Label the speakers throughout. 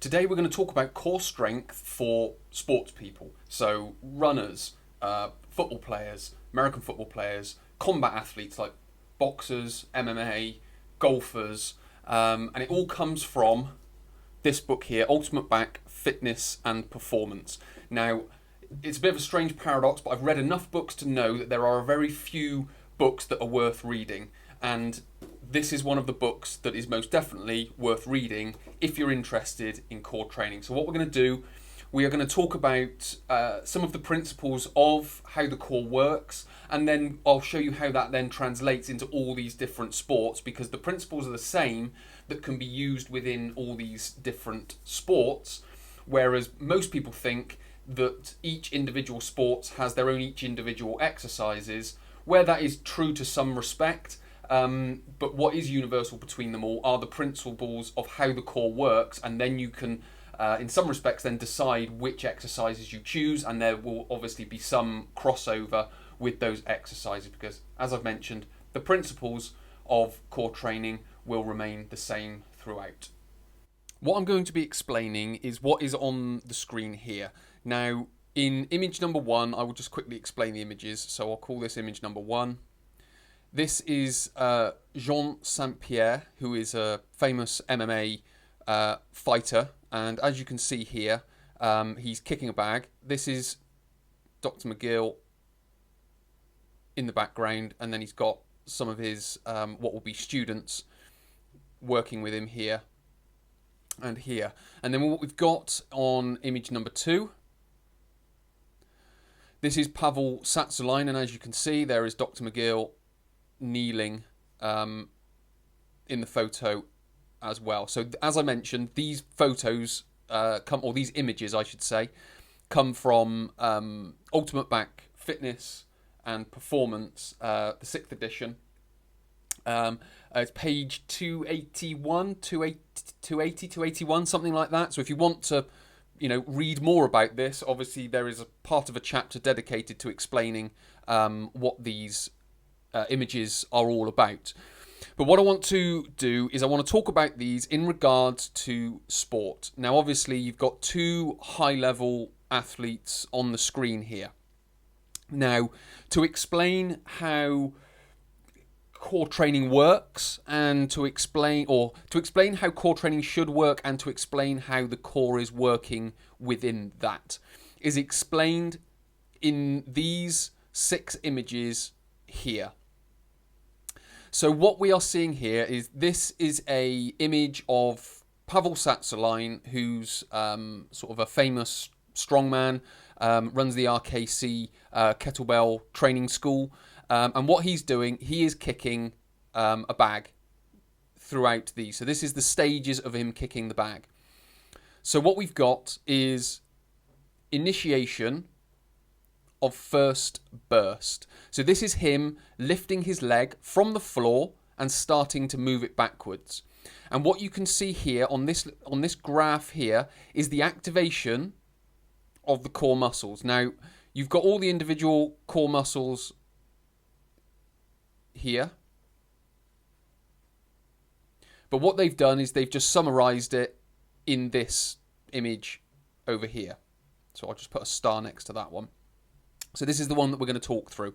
Speaker 1: Today we're going to talk about core strength for sports people. So runners, football players, American football players, combat athletes like boxers, MMA, golfers, and it all comes from this book here, Ultimate Back, Fitness and Performance. Now, it's a bit of a strange paradox, but I've read enough books to know that there are very few books that are worth reading, and this is one of the books that is most definitely worth reading if you're interested in core training. So what we're going to do, we are going to talk about some of the principles of how the core works, and then I'll show you how that then translates into all these different sports, because the principles are the same that can be used within all these different sports, whereas most people think that each individual sport has their own each individual exercises, where that is true to some respect. But what is universal between them all are the principles of how the core works, and then you can, in some respects, then decide which exercises you choose, and there will obviously be some crossover with those exercises because, as I've mentioned, the principles of core training will remain the same throughout. What I'm going to be explaining is what is on the screen here. Now, in image number 1, I will just quickly explain the images, so I'll call this image number 1. This is Jean St. Pierre, who is a famous MMA fighter, and as you can see here, he's kicking a bag. This is Dr. McGill in the background, and then he's got some of his what will be students working with him here and here. And then what we've got on image number 2, this is Pavel Tsatsouline, and as you can see, there is Dr. McGill kneeling in the photo as well. So as I mentioned, these photos or these images I should say, come from Ultimate Back, Fitness and Performance, the 6th edition. It's page 281, 280, 281, something like that. So if you want to read more about this, obviously there is a part of a chapter dedicated to explaining what these images are all about. But what I want to do is I want to talk about these in regards to sport. Now, obviously, you've got two high-level athletes on the screen here. Now, to explain how core training works and to explain how core training should work and to explain how the core is working within that is explained in these 6 images here. So what we are seeing here is this is a image of Pavel Tsatsouline, who's sort of a famous strongman, runs the RKC Kettlebell training school, and what he's doing, he is kicking a bag throughout these. So this is the stages of him kicking the bag. So what we've got is initiation of first burst. So this is him lifting his leg from the floor and starting to move it backwards. And what you can see here on this graph here is the activation of the core muscles. Now, you've got all the individual core muscles here. But what they've done is they've just summarized it in this image over here. So I'll just put a star next to that one. So this is the one that we're going to talk through.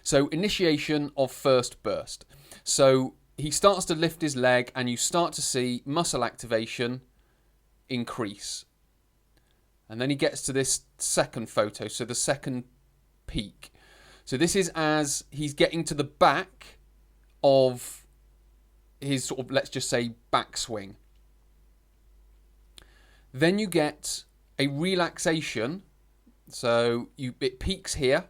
Speaker 1: So initiation of first burst. So he starts to lift his leg and you start to see muscle activation increase. And then he gets to this second photo, so the second peak. So this is as he's getting to the back of his sort of, let's just say, backswing. Then you get a relaxation. So it peaks here.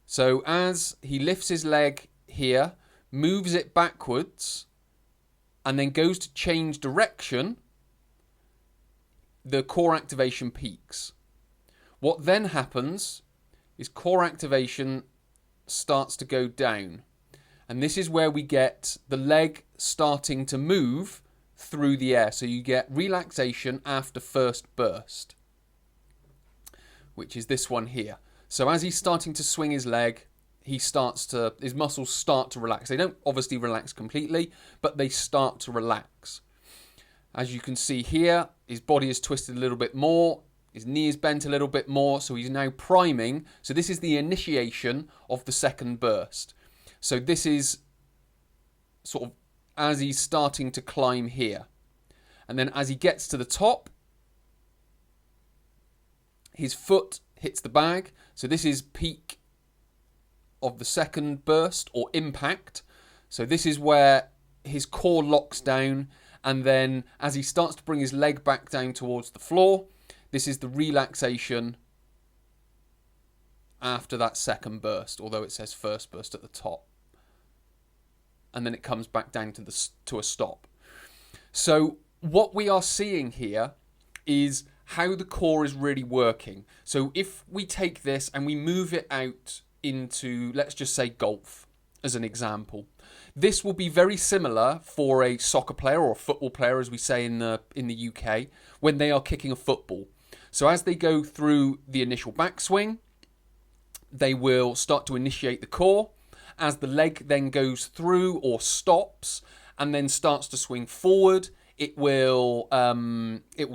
Speaker 1: So as he lifts his leg here, moves it backwards, and then goes to change direction, the core activation peaks. What then happens is core activation starts to go down. And this is where we get the leg starting to move through the air. So you get relaxation after first burst, which is this one here. So as he's starting to swing his leg, his muscles start to relax. They don't obviously relax completely, but they start to relax. As you can see here, his body is twisted a little bit more. His knee is bent a little bit more. So he's now priming. So this is the initiation of the second burst. So this is sort of as he's starting to climb here. And then as he gets to the top, his foot hits the bag. So this is peak of the second burst or impact. So this is where his core locks down. And then as he starts to bring his leg back down towards the floor, this is the relaxation after that second burst, although it says first burst at the top. And then it comes back down to a stop. So what we are seeing here is how the core is really working. So if we take this and we move it out into, let's just say, golf as an example, this will be very similar for a soccer player or a football player, as we say in the UK, when they are kicking a football. So as they go through the initial backswing, they will start to initiate the core. As the leg then goes through or stops and then starts to swing forward, it will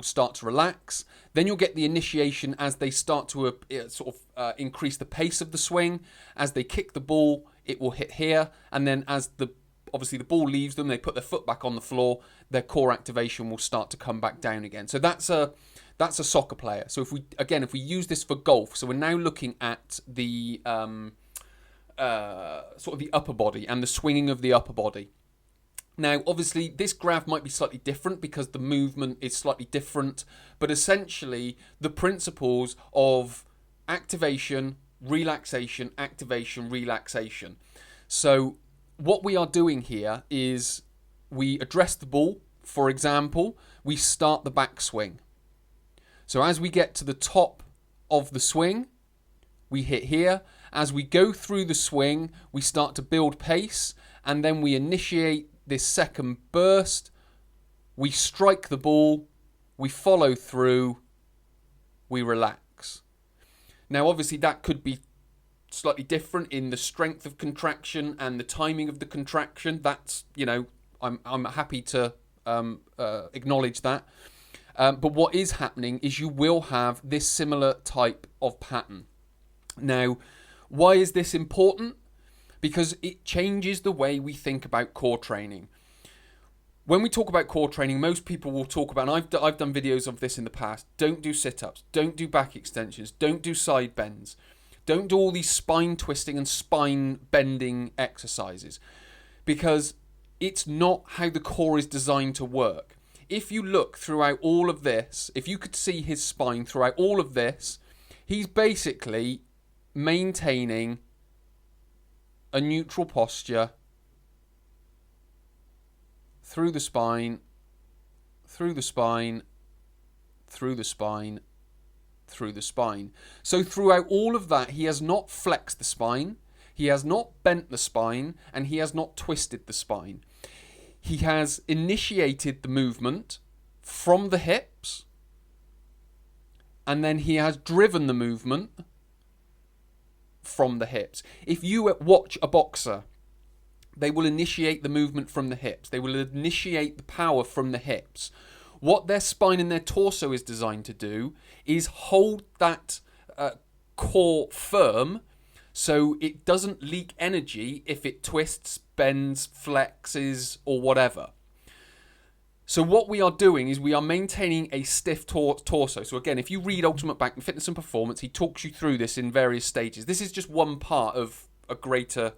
Speaker 1: start to relax. Then you'll get the initiation as they start to increase the pace of the swing. As they kick the ball, it will hit here, and then as obviously the ball leaves them, they put their foot back on the floor, their core activation will start to come back down again. So that's a soccer player. So if we use this for golf, so we're now looking at the sort of the upper body and the swinging of the upper body. Now, obviously, this graph might be slightly different because the movement is slightly different, but essentially the principles of activation, relaxation, activation, relaxation. So what we are doing here is we address the ball. For example, we start the backswing. So as we get to the top of the swing, we hit here. As we go through the swing, we start to build pace, and then we initiate this second burst. We strike the ball, we follow through, we relax. Now, obviously, that could be slightly different in the strength of contraction and the timing of the contraction. That's, I'm happy to acknowledge that. But what is happening is you will have this similar type of pattern. Now, why is this important? Because it changes the way we think about core training. When we talk about core training, most people will talk about, and I've done videos of this in the past, don't do sit-ups, don't do back extensions, don't do side bends, don't do all these spine twisting and spine bending exercises, because it's not how the core is designed to work. If you look throughout all of this, if you could see his spine throughout all of this, he's basically maintaining a neutral posture through the spine, through the spine, through the spine, through the spine. So throughout all of that, he has not flexed the spine, he has not bent the spine, and he has not twisted the spine. He has initiated the movement from the hips, and then he has driven the movement from the hips. If you watch a boxer, they will initiate the movement from the hips. They will initiate the power from the hips. What their spine and their torso is designed to do is hold that core firm so it doesn't leak energy if it twists, bends, flexes, or whatever. So what we are doing is we are maintaining a stiff torso. So again, if you read Ultimate Back Fitness and Performance, he talks you through this in various stages. This is just one part of a greater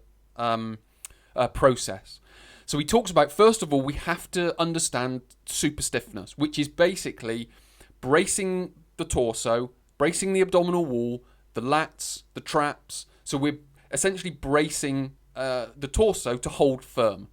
Speaker 1: process. So he talks about, first of all, we have to understand super stiffness, which is basically bracing the torso, bracing the abdominal wall, the lats, the traps. So we're essentially bracing the torso to hold firm.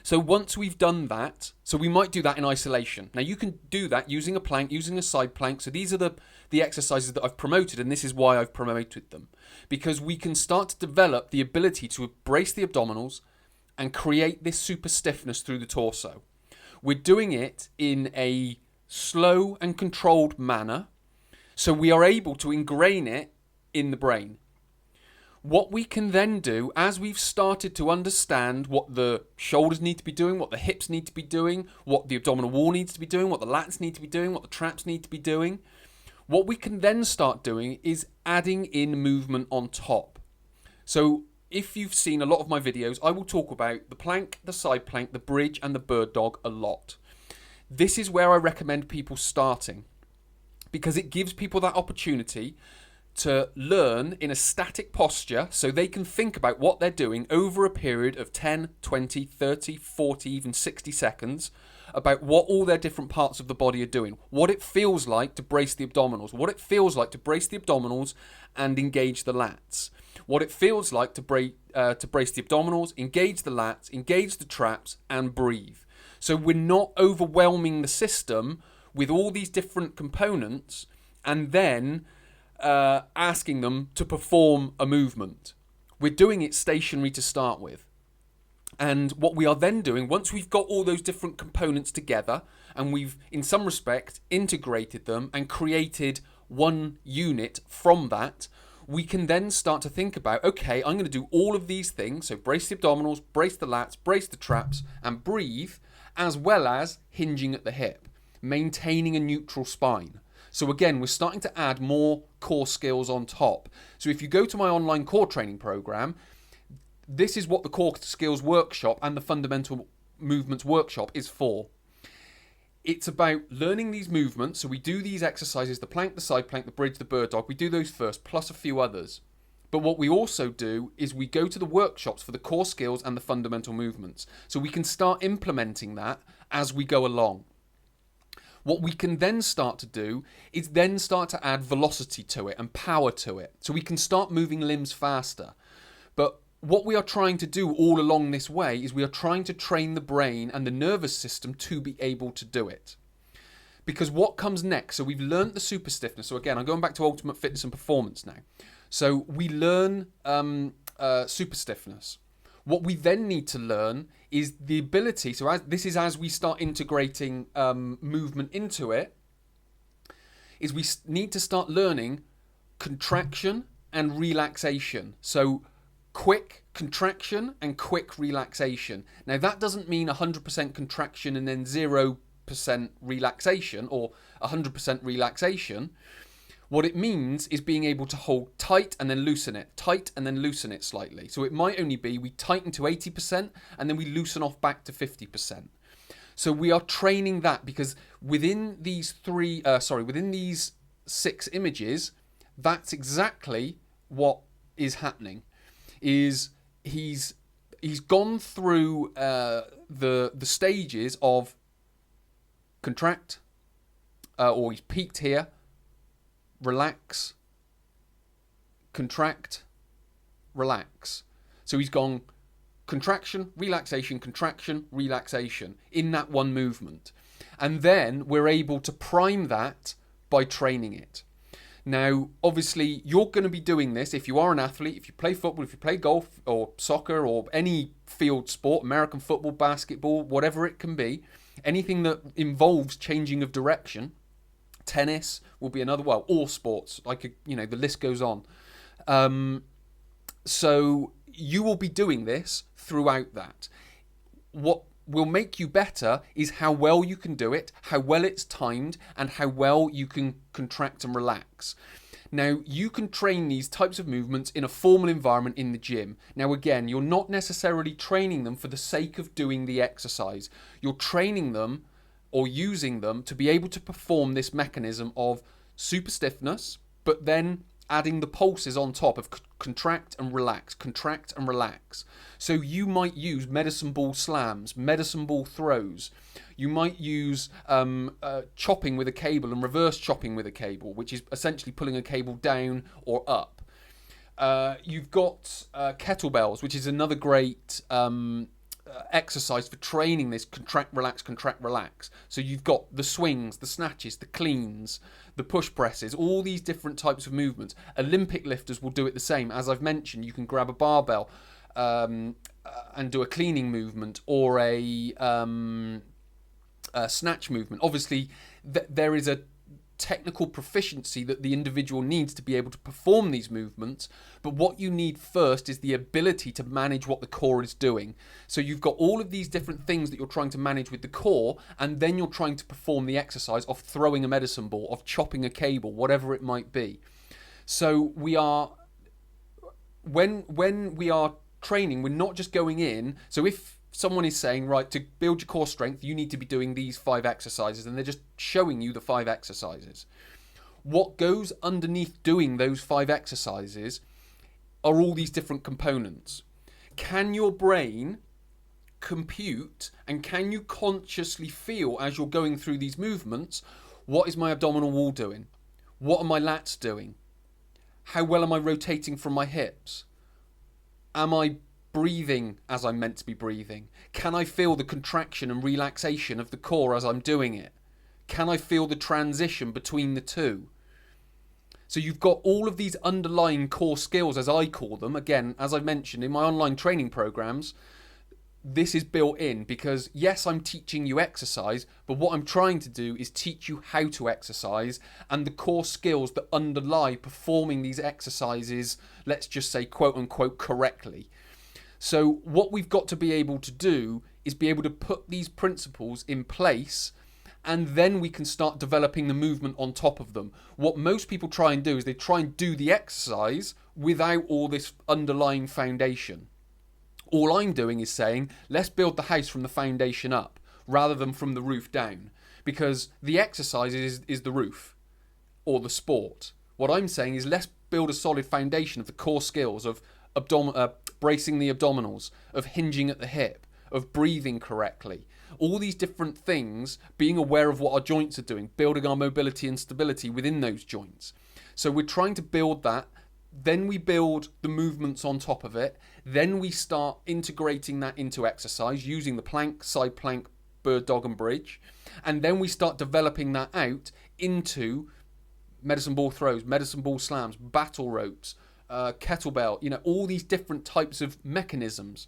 Speaker 1: So once we've done that, so we might do that in isolation. Now you can do that using a plank, using a side plank. So these are the exercises that I've promoted, and this is why I've promoted them. Because we can start to develop the ability to brace the abdominals and create this super stiffness through the torso. We're doing it in a slow and controlled manner, so we are able to ingrain it in the brain. What we can then do, as we've started to understand what the shoulders need to be doing, what the hips need to be doing, what the abdominal wall needs to be doing, what the lats need to be doing, what the traps need to be doing, what we can then start doing is adding in movement on top. So if you've seen a lot of my videos, I will talk about the plank, the side plank, the bridge, and the bird dog a lot. This is where I recommend people starting, because it gives people that opportunity to learn in a static posture so they can think about what they're doing over a period of 10, 20, 30, 40, even 60 seconds, about what all their different parts of the body are doing, what it feels like to brace the abdominals, what it feels like to brace the abdominals and engage the lats, what it feels like to brace the abdominals, engage the lats, engage the traps, and breathe. So we're not overwhelming the system with all these different components and then asking them to perform a movement. We're doing it stationary to start with. And what we are then doing, once we've got all those different components together and we've, in some respect, integrated them and created one unit from that, we can then start to think about, okay, I'm going to do all of these things. So brace the abdominals, brace the lats, brace the traps, and breathe, as well as hinging at the hip, maintaining a neutral spine. So again, we're starting to add more core skills on top. So if you go to my online core training program, this is what the core skills workshop and the fundamental movements workshop is for. It's about learning these movements. So we do these exercises, the plank, the side plank, the bridge, the bird dog. We do those first, plus a few others. But what we also do is we go to the workshops for the core skills and the fundamental movements. So we can start implementing that as we go along. What we can then start to do is then start to add velocity to it and power to it. So we can start moving limbs faster. But what we are trying to do all along this way is we are trying to train the brain and the nervous system to be able to do it. Because what comes next, so we've learned the super stiffness. So again, I'm going back to ultimate fitness and performance now. So we learn super stiffness. What we then need to learn is the ability, so as we start integrating movement into it, is we need to start learning contraction and relaxation. So quick contraction and quick relaxation. Now that doesn't mean 100% contraction and then 0% relaxation or 100% relaxation. What it means is being able to hold tight and then loosen it slightly. So it might only be we tighten to 80% and then we loosen off back to 50%. So we are training that because within these these 6 images, that's exactly what is happening. Is he's gone through the stages of contract, or he's peaked here. Relax, contract, relax. So he's gone contraction, relaxation in that one movement. And then we're able to prime that by training it. Now, obviously, you're going to be doing this if you are an athlete, if you play football, if you play golf or soccer or any field sport, American football, basketball, whatever it can be, anything that involves changing of direction. Tennis will be another, all sports, the list goes on. So you will be doing this throughout that. What will make you better is how well you can do it, how well it's timed, and how well you can contract and relax. Now, you can train these types of movements in a formal environment in the gym. Now, again, you're not necessarily training them for the sake of doing the exercise. You're training them or using them to be able to perform this mechanism of super stiffness, but then adding the pulses on top of contract and relax. So you might use medicine ball slams, medicine ball throws. You might use chopping with a cable and reverse chopping with a cable, which is essentially pulling a cable down or up. You've got kettlebells, which is another great exercise for training this contract, relax. So you've got the swings, the snatches, the cleans, the push presses, all these different types of movements. Olympic lifters will do it the same. As I've mentioned, you can grab a barbell and do a cleaning movement or a snatch movement. Obviously, there is a technical proficiency that the individual needs to be able to perform these movements, but what you need first is the ability to manage what the core is doing. So you've got all of these different things that you're trying to manage with the core, and then you're trying to perform the exercise of throwing a medicine ball, of chopping a cable, whatever it might be. So we are, when we are training, we're not just going in. So if someone is saying, right, to build your core strength, you need to be doing these 5 exercises, and they're just showing you the 5 exercises. What goes underneath doing those 5 exercises are all these different components. Can your brain compute, and can you consciously feel as you're going through these movements, what is my abdominal wall doing? What are my lats doing? How well am I rotating from my hips? Am I breathing as I'm meant to be breathing? Can I feel the contraction and relaxation of the core as I'm doing it? Can I feel the transition between the two? So you've got all of these underlying core skills, as I call them. Again, as I mentioned in my online training programs, this is built in because, yes, I'm teaching you exercise, but what I'm trying to do is teach you how to exercise and the core skills that underlie performing these exercises, let's just say, quote unquote, correctly. So what we've got to be able to do is be able to put these principles in place, and then we can start developing the movement on top of them. What most people try and do is they try and do the exercise without all this underlying foundation. All I'm doing is saying, let's build the house from the foundation up rather than from the roof down, because the exercise is the roof or the sport. What I'm saying is let's build a solid foundation of the core skills of bracing the abdominals, of hinging at the hip, of breathing correctly. All these different things, being aware of what our joints are doing, building our mobility and stability within those joints. So we're trying to build that. Then we build the movements on top of it. Then we start integrating that into exercise using the plank, side plank, bird dog and bridge. And then we start developing that out into medicine ball throws, medicine ball slams, battle ropes, kettlebell, all these different types of mechanisms.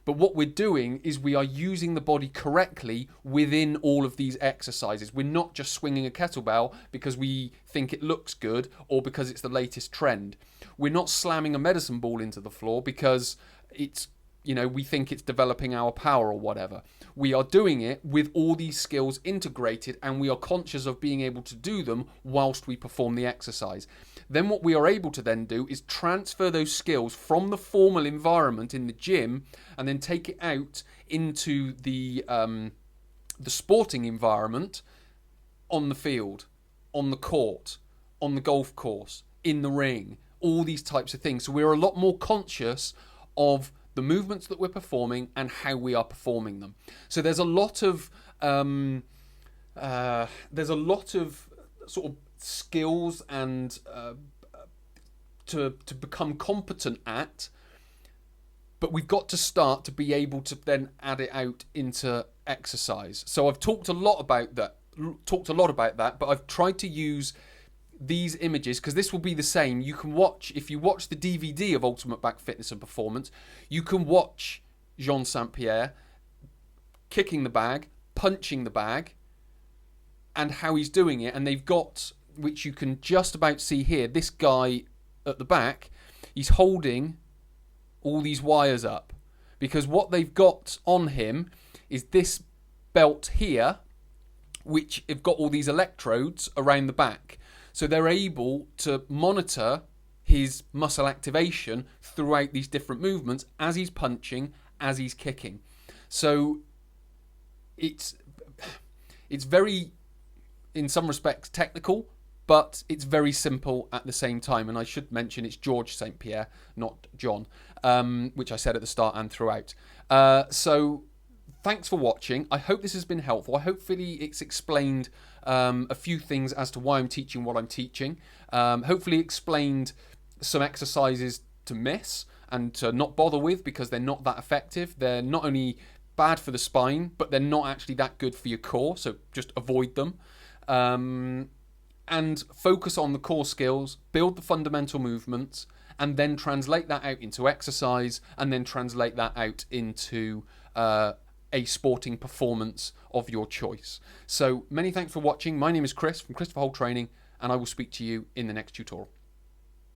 Speaker 1: But what we're doing is we are using the body correctly within all of these exercises. We're not just swinging a kettlebell because we think it looks good or because it's the latest trend. We're not slamming a medicine ball into the floor because it's, we think it's developing our power or whatever. We are doing it with all these skills integrated, and we are conscious of being able to do them whilst we perform the exercise. Then what we are able to then do is transfer those skills from the formal environment in the gym and then take it out into the sporting environment on the field, on the court, on the golf course, in the ring, all these types of things. So we're a lot more conscious of the movements that we're performing and how we are performing them. So there's a lot of sort of skills and to become competent at, but we've got to start to be able to then add it out into exercise. So I've talked a lot about that, but I've tried to use these images because this will be the same. You can watch, if you watch the DVD of Ultimate Back Fitness and Performance, you can watch Jean St. Pierre kicking the bag, punching the bag, and how he's doing it. And they've got, which you can just about see here, this guy at the back, he's holding all these wires up because what they've got on him is this belt here, which have got all these electrodes around the back. So they're able to monitor his muscle activation throughout these different movements as he's punching, as he's kicking. So it's very, in some respects, technical, but it's very simple at the same time. And I should mention it's George St. Pierre, not John, which I said at the start and throughout. So thanks for watching. I hope this has been helpful. Hopefully it's explained a few things as to why I'm teaching what I'm teaching. Hopefully explained some exercises to miss and to not bother with because they're not that effective. They're not only bad for the spine, but they're not actually that good for your core, so just avoid them. And focus on the core skills, build the fundamental movements, and then translate that out into exercise, and then translate that out into a sporting performance of your choice. So many thanks for watching. My name is Chris from Christopher Holt Training, and I will speak to you in the next tutorial.